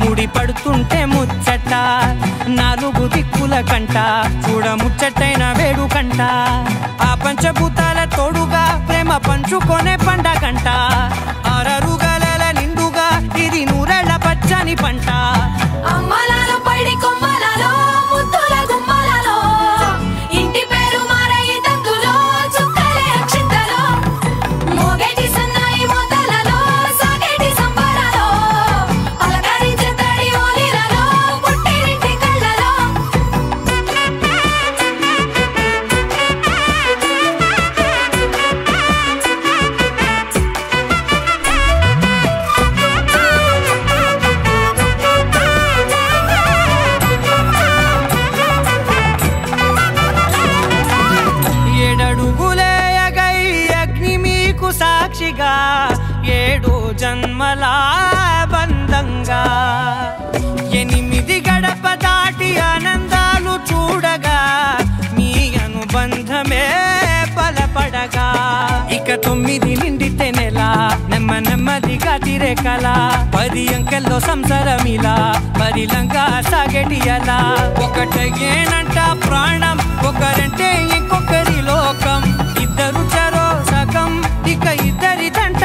ముడి పడుతుంటే ముచ్చట నాలుగు దిక్కుల కంట చూడ ముచ్చటైన వేడు కంట ఆ పంచభూతాల తోడుగా ప్రేమ పంచుకొనే పండగంట ఆరరుగల నిండుగా ఇది నూరెళ్ళ పచ్చని పంట అమ్మలాలో పడి కొమ్మలాలో ముద్దుల గుమ్మలాలో ఇంటి పేరు మారయి దందులో చుక్కలే అక్షింతలో మోగేటి సన్నాయి మోతలలో సాగేటి సంబరాలో అలకరించే తడి ఓలిలలో పుట్టినింటి కళ్ళలో సాక్షిగా ఏడు జన్మల బంధంగా ఎనిమిది గడప దాటి ఆనందాలు చూడగా మీ అనుబంధమే బలపడగా ఇక 9 నిండితే నెల నెమ్మదిగా తిరేకల 10 అంకెల్లో సంసారమిలా పరిలంగా సాగేటియలా ఒకటేనంట ప్రాణం ఒకరంటే ఇంకొకరి లోకం ఇద్దరు చరో సగం ఇక ఇద్దరి దంట